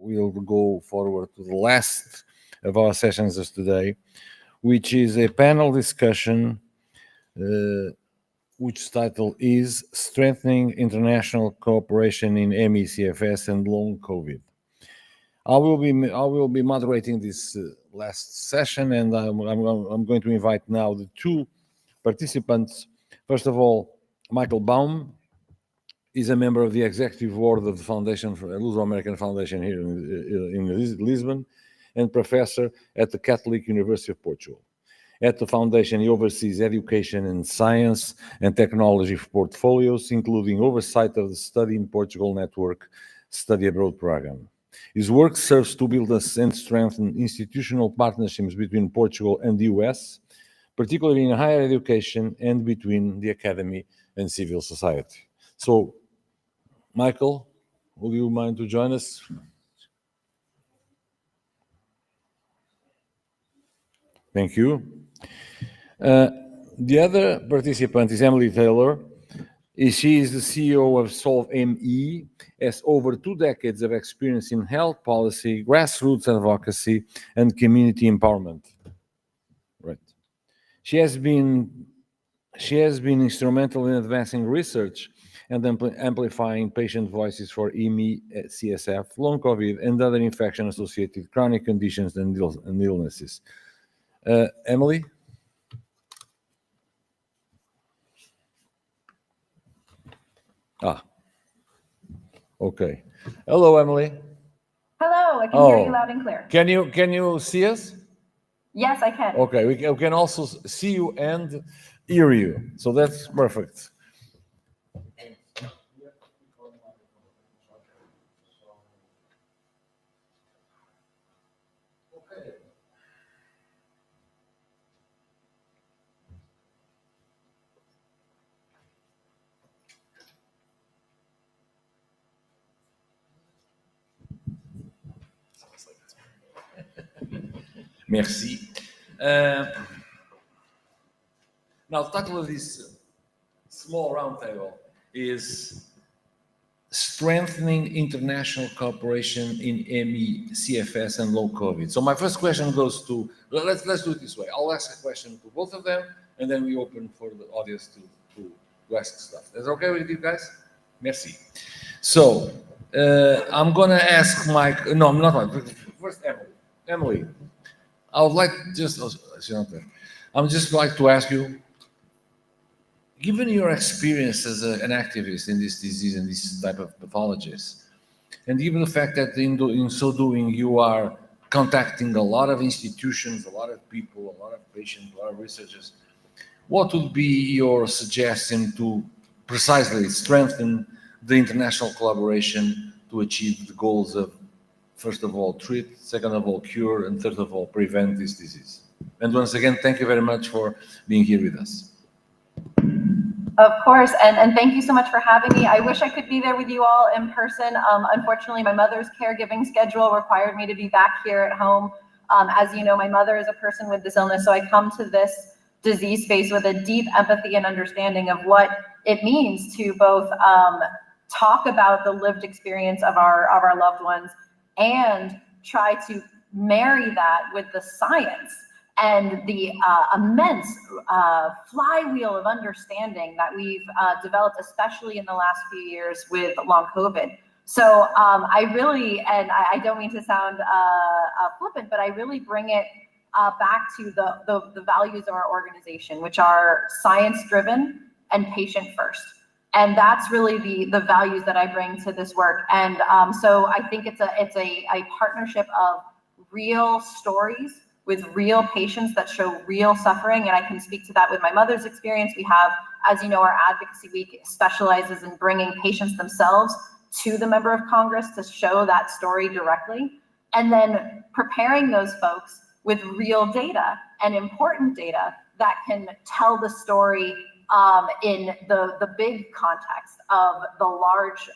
we'll go forward to the last of our sessions of today, which is a panel discussion, which title is Strengthening International Cooperation in ME, CFS and Long COVID. I will be moderating this last session, and I'm going to invite now the two participants. First of all, Michael Baum is a member of the executive board of the Foundation for Luso-American Foundation here in Lisbon, and professor at the Catholic University of Portugal. At the foundation, he oversees education in science and technology portfolios, including oversight of the Study in Portugal Network study abroad program. His work serves to build and strengthen institutional partnerships between Portugal and the US, particularly in higher education and between the academy and civil society. So, Michael, would you mind to join us? Thank you. The other participant is Emily Taylor. She is the CEO of Solve ME, has over 2 decades of experience in health policy, grassroots advocacy, and community empowerment. Right. She has been instrumental in advancing research and amplifying patient voices for ME, CSF, long COVID, and other infection-associated chronic conditions and illnesses. Emily? Okay. Hello, Emily. Hello, I can hear you loud and clear. Can you see us? Yes, I can. Okay, we can also see you and hear you, so that's perfect. Merci. Now, the title of this small roundtable is Strengthening International Cooperation in ME, CFS, and Low COVID. So my first question goes to, let's do it this way. I'll ask a question to both of them, and then we open for the audience to ask stuff. Is that okay with you guys? Merci. So I'm going to ask Mike, no, I'm not Mike, first Emily. Emily, I would like I'm just like to ask you, given your experience as an activist in this disease and this type of pathologies, and given the fact that in so doing you are contacting a lot of institutions, a lot of people, a lot of patients, a lot of researchers, what would be your suggestion to precisely strengthen the international collaboration to achieve the goals of, first of all, treat, second of all, cure, and third of all, prevent this disease? And once again, thank you very much for being here with us. Of course, and thank you so much for having me. I wish I could be there with you all in person. Unfortunately, my mother's caregiving schedule required me to be back here at home. As you know, my mother is a person with this illness, so I come to this disease space with a deep empathy and understanding of what it means to both talk about the lived experience of our loved ones and try to marry that with the science and the immense flywheel of understanding that we've developed, especially in the last few years with long COVID. So I really, and I don't mean to sound flippant, but I really bring it back to the values of our organization, which are science-driven and patient-first. And that's really the values that I bring to this work. And so I think it's a partnership of real stories with real patients that show real suffering. And I can speak to that with my mother's experience. We have, as you know, our Advocacy Week specializes in bringing patients themselves to the member of Congress to show that story directly. And then preparing those folks with real data and important data that can tell the story in the big context of the large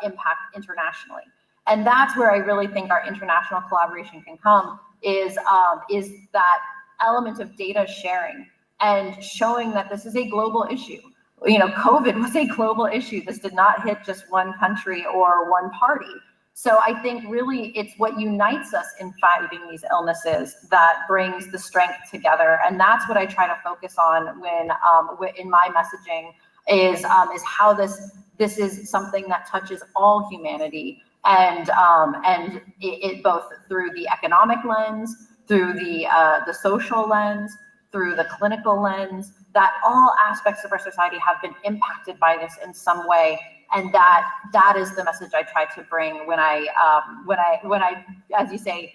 impact internationally. And that's where I really think our international collaboration can come, is that element of data sharing and showing that this is a global issue. You know, COVID was a global issue. This did not hit just one country or one party. So I think really it's what unites us in fighting these illnesses that brings the strength together. And that's what I try to focus on when in my messaging is how this is something that touches all humanity, and it both through the economic lens, through the social lens, through the clinical lens, that all aspects of our society have been impacted by this in some way. And that is the message I try to bring when I, as you say,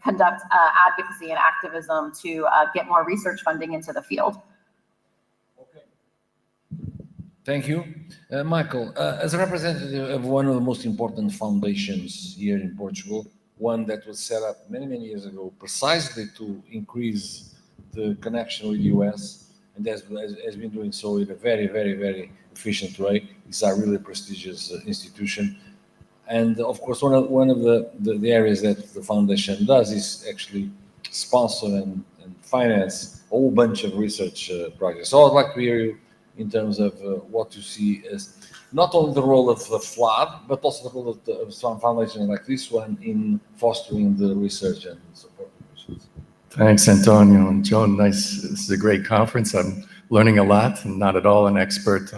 conduct advocacy and activism to get more research funding into the field. Okay. Thank you. Michael, as a representative of one of the most important foundations here in Portugal, one that was set up many, many years ago precisely to increase the connection with the US, and has been doing so in a very, very, very efficient way. It's a really prestigious institution. And of course, one of the areas that the foundation does is actually sponsor and finance a whole bunch of research projects. So I'd like to hear you in terms of what you see as not only the role of the FLAD, but also the role of some foundations like this one in fostering the research and support missions. Thanks, Antonio and Joan. Nice. This is a great conference. I'm learning a lot and not at all an expert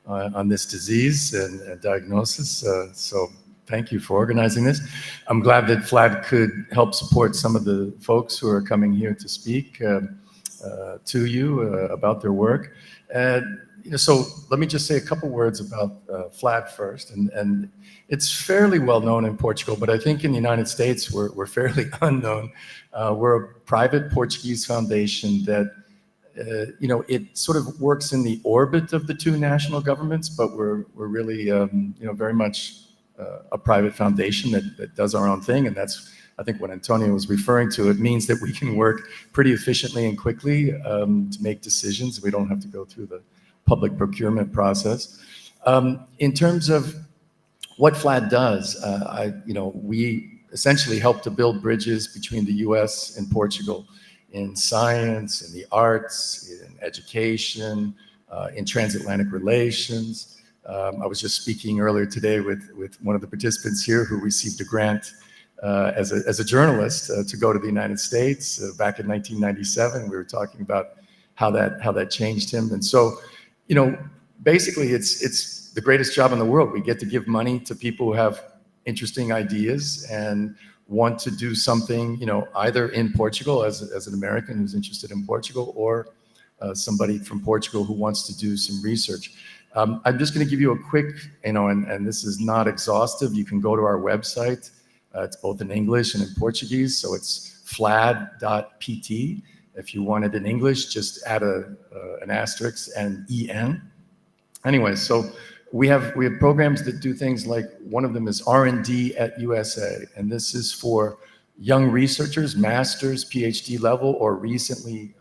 on this disease and diagnosis. So thank you for organizing this. I'm glad that FLAD could help support some of the folks who are coming here to speak to you about their work. So let me just say a couple words about FLAD first. And it's fairly well known in Portugal, but I think in the United States we're fairly unknown. We're a private Portuguese foundation that it sort of works in the orbit of the two national governments, but we're really very much a private foundation that does our own thing. And that's, I think, what Antonio was referring to. It means that we can work pretty efficiently and quickly to make decisions. We don't have to go through the public procurement process. In terms of what FLAD does, we essentially help to build bridges between the US and Portugal in science, in the arts, in education, in transatlantic relations. I was just speaking earlier today with one of the participants here who received a grant as a journalist to go to the United States back in 1997. We were talking about how that changed him. And so, basically it's the greatest job in the world. We get to give money to people who have interesting ideas and want to do something, either in Portugal as an American who's interested in Portugal, or somebody from Portugal who wants to do some research. I'm just going to give you a quick, and this is not exhaustive. You can go to our website. It's both in English and in Portuguese. So it's flad.pt. If you want it in English, just add an asterisk and EN. Anyway, so we have programs that do things like, one of them is R&D at USA, and this is for young researchers, masters, PhD level, or recently,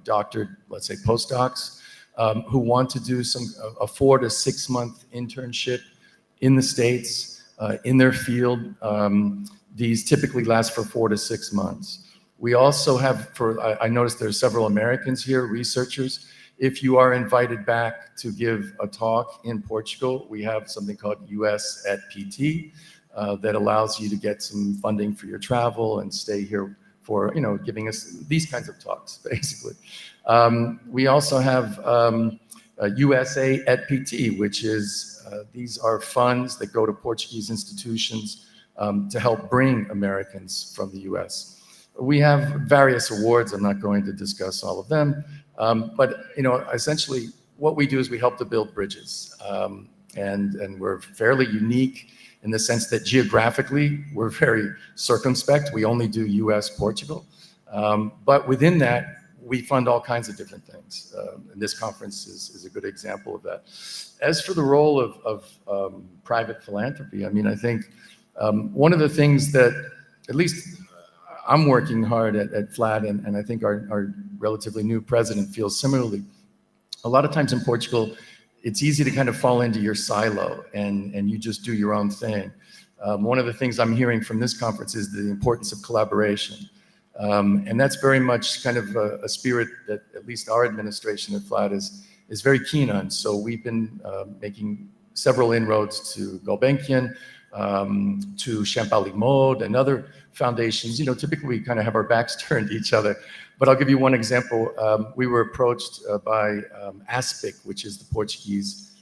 doctored, let's say postdocs, who want to do a 4 to 6 month internship in the States, in their field. These typically last for 4 to 6 months. We also have, I noticed there's several Americans here, researchers. If you are invited back to give a talk in Portugal, we have something called US at PT that allows you to get some funding for your travel and stay here for, giving us these kinds of talks, basically. We also have USA at PT, which is, these are funds that go to Portuguese institutions to help bring Americans from the US. We have various awards. I'm not going to discuss all of them. But essentially what we do is we help to build bridges. And we're fairly unique in the sense that geographically, we're very circumspect. We only do US, Portugal. But within that, we fund all kinds of different things. And this conference is a good example of that. As for the role of private philanthropy, I think one of the things that, at least I'm working hard at FLAD, and I think our relatively new president feels similarly. A lot of times in Portugal, it's easy to kind of fall into your silo and you just do your own thing. One of the things I'm hearing from this conference is the importance of collaboration. And that's very much kind of a spirit that at least our administration at FLAD is very keen on. So we've been making several inroads to Gulbenkian. to Champalimaude and other foundations. You know, typically we kind of have our backs turned to each other. But I'll give you one example. We were approached by ISBE, which is the Portuguese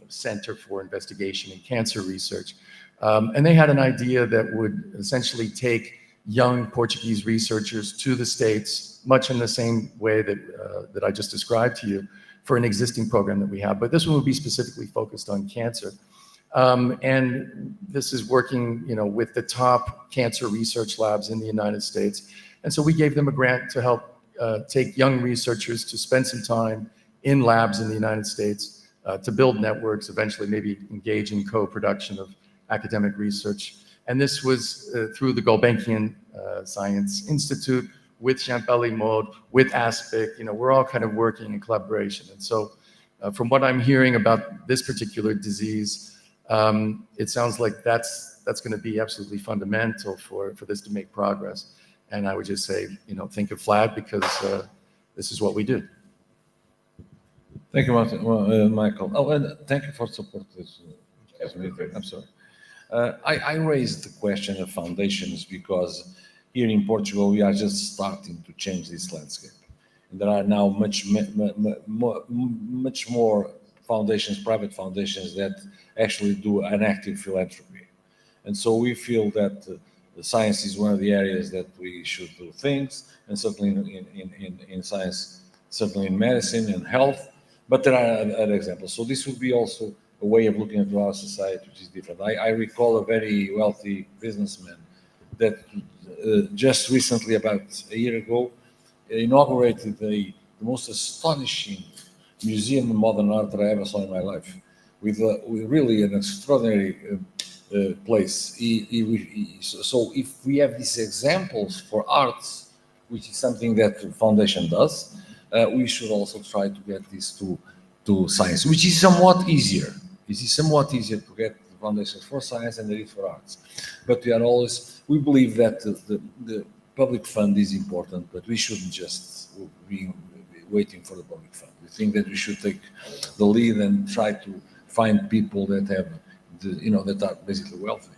Center for Investigation in Cancer Research. And they had an idea that would essentially take young Portuguese researchers to the States, much in the same way that I just described to you, for an existing program that we have. But this one would be specifically focused on cancer. And this is working, you know, with the top cancer research labs in the United States. And so we gave them a grant to help take young researchers to spend some time in labs in the United States to build networks, eventually maybe engage in co-production of academic research. And this was through the Gulbenkian Science Institute, with Champalimaude, with ASPIC. You know, we're all kind of working in collaboration. And so from what I'm hearing about this particular disease, it sounds like that's going to be absolutely fundamental for this to make progress. And I would just say, you know, think of FLAD, because this is what we do. Thank you, Martin, Michael. Oh, and thank you for support this meeting. I'm sorry. I raised the question of foundations because here in Portugal, we are just starting to change this landscape. And there are now much more foundations, private foundations, that actually do an active philanthropy. And so we feel that the science is one of the areas that we should do things, and certainly in science, certainly in medicine and health, but there are other examples. So this would be also a way of looking at our society, which is different. I recall a very wealthy businessman that just recently, about a year ago, inaugurated the most astonishing museum of modern art that I ever saw in my life, with really an extraordinary place. So if we have these examples for arts, which is something that the foundation does, we should also try to get this to science, which is somewhat easier. It is somewhat easier to get the foundations for science than it is for arts. But we believe that the public fund is important, but we shouldn't just be waiting for the public fund. We think that we should take the lead and try to find people that have, that are basically wealthy,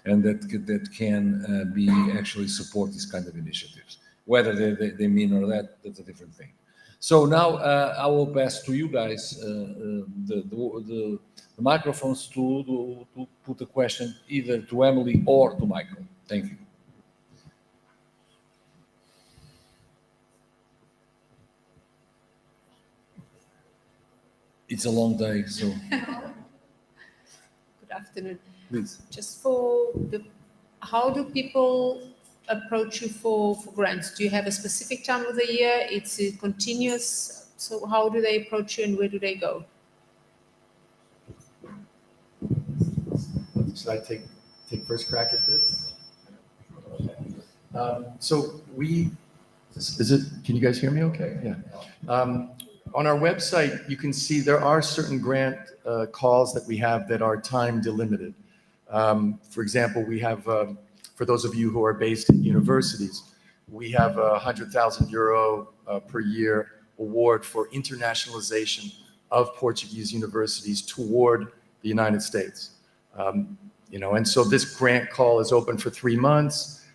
and that can be actually support these kind of initiatives. Whether they mean or that's a different thing. So now I will pass to you guys the microphones to put a question either to Emily or to Michael. Thank you. It's a long day, so. Good afternoon. Please. Just how do people approach you for grants? Do you have a specific time of the year? It's continuous. So how do they approach you and where do they go? Should I take first crack at this? So can you guys hear me okay? Yeah. On our website, you can see there are certain grant calls that we have that are time delimited. For example, we have, for those of you who are based in universities, we have a €100,000 per year award for internationalization of Portuguese universities toward the United States. And so this grant call is open for 3 months,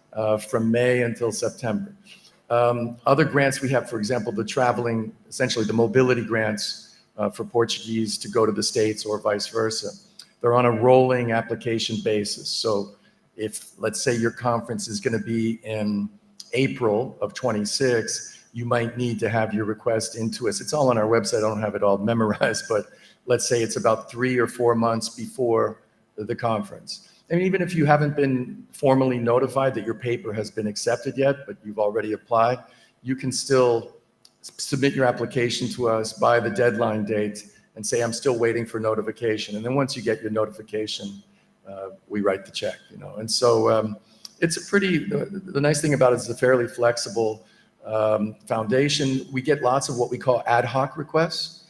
from May until September. Other grants we have, for example, essentially the mobility grants for Portuguese to go to the States or vice versa. They're on a rolling application basis. So if, let's say, your conference is going to be in April of 26, you might need to have your request into us. It's all on our website. I don't have it all memorized, but let's say it's about 3 or 4 months before the conference. And even if you haven't been formally notified that your paper has been accepted yet, but you've already applied, you can still submit your application to us by the deadline date and say, I'm still waiting for notification. And then once you get your notification, we write the check, And so it's the nice thing about it is it's a fairly flexible foundation. We get lots of what we call ad hoc requests.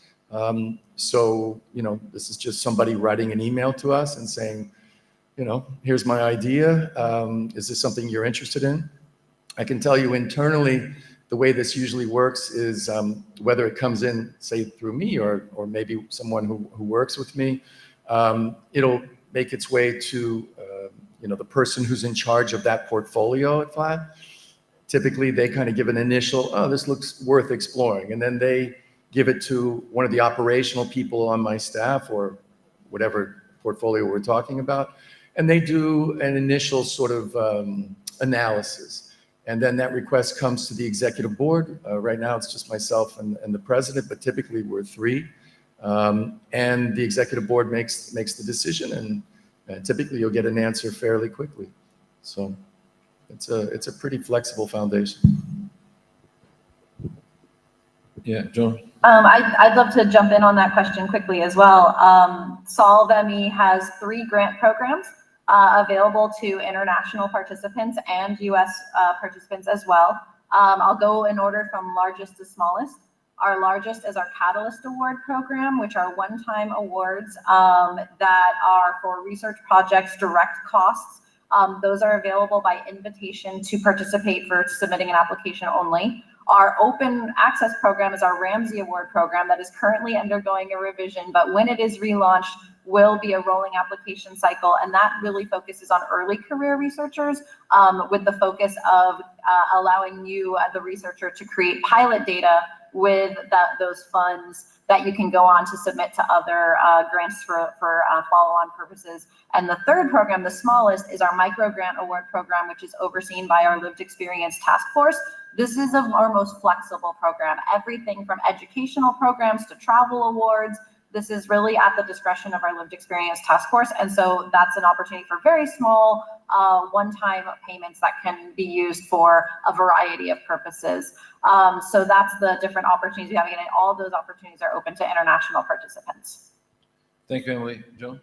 So, this is just somebody writing an email to us and saying, here's my idea. Is this something you're interested in? I can tell you internally, the way this usually works is whether it comes in, say, through me or maybe someone who works with me, it'll make its way to the person who's in charge of that portfolio at FLAD. Typically, they kind of give an initial, oh, this looks worth exploring. And then they give it to one of the operational people on my staff or whatever portfolio we're talking about. And they do an initial sort of analysis. And then that request comes to the executive board. Right now, it's just myself and the president, but typically we're three. And the executive board makes the decision, and typically you'll get an answer fairly quickly. So it's a pretty flexible foundation. Yeah, John. I'd love to jump in on that question quickly as well. SolveME has 3 grant programs available to international participants and U.S. Participants as well. I'll go in order from largest to smallest. Our largest is our Catalyst Award program, which are one-time awards that are for research projects, direct costs. Those are available by invitation to participate for submitting an application only. Our open access program is our Ramsey Award program that is currently undergoing a revision, but when it is relaunched, will be a rolling application cycle, and that really focuses on early career researchers with the focus of allowing you, the researcher, to create pilot data with those funds that you can go on to submit to other grants for follow-on purposes. And the third program, the smallest, is our Micro Grant Award program, which is overseen by our Lived Experience Task Force. This is our most flexible program. Everything from educational programs to travel awards. This is really at the discretion of our Lived Experience Task Force. And so that's an opportunity for very small one-time payments that can be used for a variety of purposes. So that's the different opportunities we have, and all those opportunities are open to international participants. Thank you, Emily. John?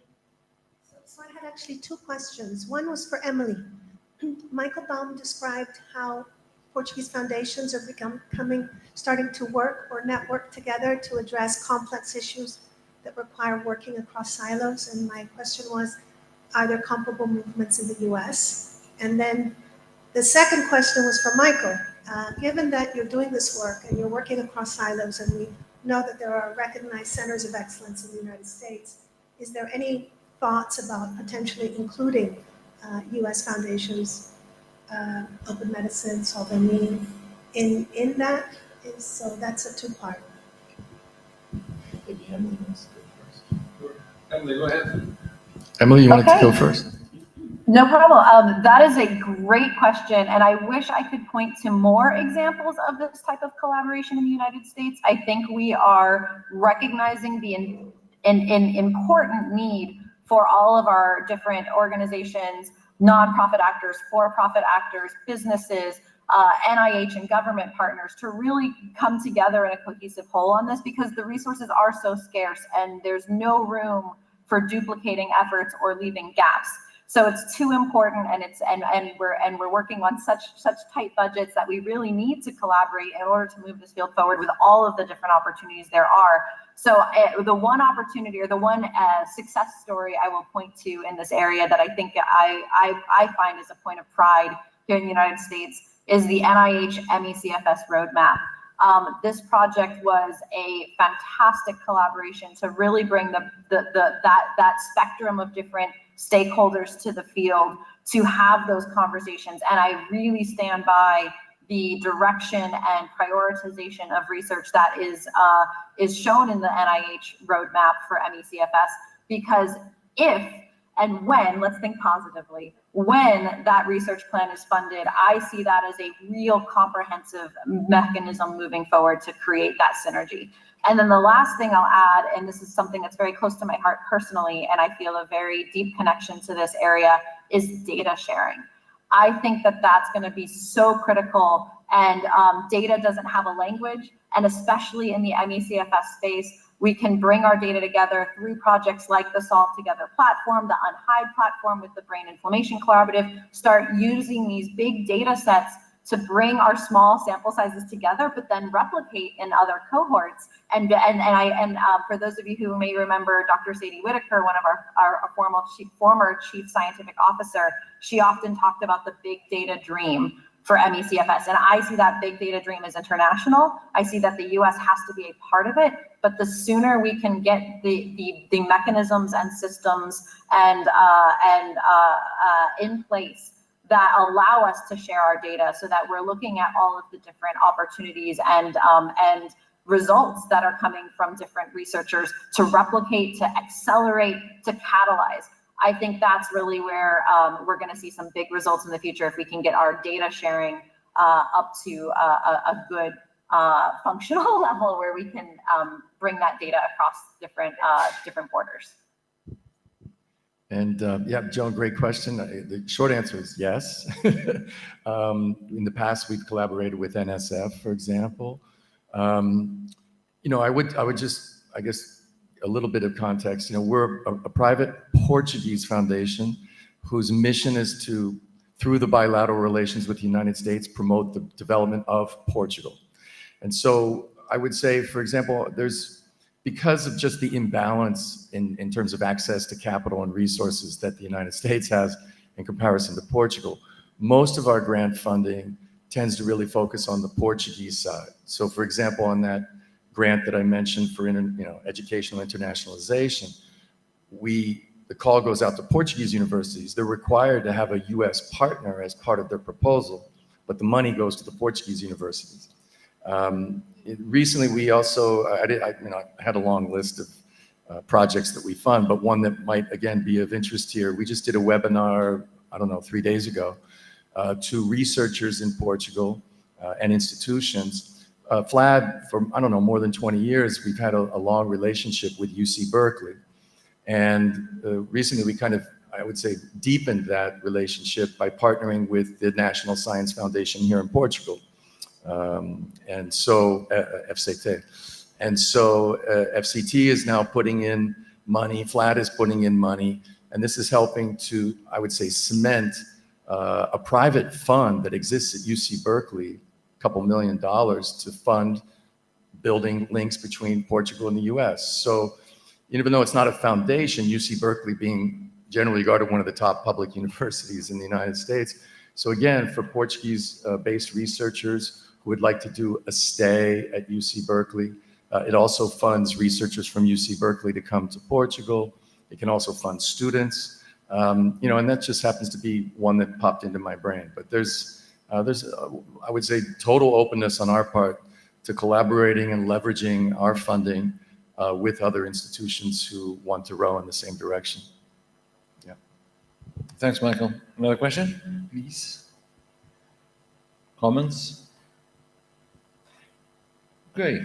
So I had actually 2 questions. One was for Emily. Michael Baum described how Portuguese foundations are starting to work or network together to address complex issues that require working across silos. And my question was, are there comparable movements in the US? And then the second question was for Michael. Given that you're doing this work and you're working across silos, and we know that there are recognized centers of excellence in the United States, is there any thoughts about potentially including US foundations, Open Medicine, SolveME, in that? So that's a 2-part. Maybe Emily wants to go first. Emily, go ahead. Emily, you wanted to Okay. go first? No problem. That is a great question, and I wish I could point to more examples of this type of collaboration in the United States. I think we are recognizing the important need for all of our different organizations, nonprofit actors, for-profit actors, businesses, NIH and government partners to really come together in a cohesive whole on this, because the resources are so scarce and there's no room for duplicating efforts or leaving gaps. So it's too important, and we're working on such tight budgets that we really need to collaborate in order to move this field forward with all of the different opportunities there are. So the one opportunity, or the one success story I will point to in this area that I think I find is a point of pride here in the United States is the NIH MECFS roadmap. This project was a fantastic collaboration to really bring that spectrum of different stakeholders to the field to have those conversations. And I really stand by the direction and prioritization of research that is shown in the NIH roadmap for MECFS, because if and when, let's think positively, when that research plan is funded, I see that as a real comprehensive mechanism moving forward to create that synergy. And then the last thing I'll add, and this is something that's very close to my heart personally, and I feel a very deep connection to this area, is data sharing. I think that that's going to be so critical, and data doesn't have a language, and especially in the MECFS space, we can bring our data together through projects like the Solve Together platform, the Unhide platform with the Brain Inflammation Collaborative, start using these big data sets to bring our small sample sizes together, but then replicate in other cohorts. And for those of you who may remember Dr. Sadie Whitaker, one of our former chief scientific officer, she often talked about the big data dream for MECFS. And I see that big data dream as international. I see that the US has to be a part of it, but the sooner we can get the mechanisms and systems and in place that allow us to share our data, so that we're looking at all of the different opportunities and results that are coming from different researchers to replicate, to accelerate, to catalyze. I think that's really where we're going to see some big results in the future, if we can get our data sharing up to a good functional level where we can bring that data across different borders. And yeah, Joan, great question. The short answer is yes. In the past, we've collaborated with NSF, for example. You know, I would just, I guess, a little bit of context. You know, we're a private Portuguese foundation whose mission is to, through the bilateral relations with the United States, promote the development of Portugal. And so I would say, for example, because of just the imbalance in terms of access to capital and resources that the United States has in comparison to Portugal, most of our grant funding tends to really focus on the Portuguese side. So for example, on that grant that I mentioned for educational internationalization, the call goes out to Portuguese universities. They're required to have a US partner as part of their proposal, but the money goes to the Portuguese universities. Recently, we also, I had a long list of projects that we fund, but one that might, again, be of interest here. We just did a webinar, I don't know, 3 days ago, to researchers in Portugal and institutions. FLAD, for, I don't know, more than 20 years, we've had a long relationship with UC Berkeley. And recently we kind of, I would say, deepened that relationship by partnering with the National Science Foundation here in Portugal. And so FCT. And so FCT is now putting in money, FLAD is putting in money, and this is helping to, I would say, cement a private fund that exists at UC Berkeley, a couple $1 million to fund building links between Portugal and the US. So even though it's not a foundation, UC Berkeley being generally regarded one of the top public universities in the United States. So again, for Portuguese-based researchers who would like to do a stay at UC Berkeley, it also funds researchers from UC Berkeley to come to Portugal. It can also fund students, and that just happens to be one that popped into my brain. But there's I would say, total openness on our part to collaborating and leveraging our funding with other institutions who want to row in the same direction. Yeah. Thanks, Michael. Another question, please? Comments? Great.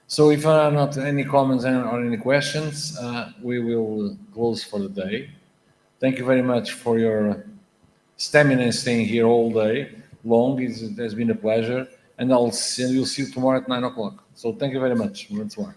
So if there are not any comments or any questions, we will close for the day. Thank you very much for your stamina in staying here all day long. It has been a pleasure, and you'll see you tomorrow at 9 o'clock. So thank you very much once more.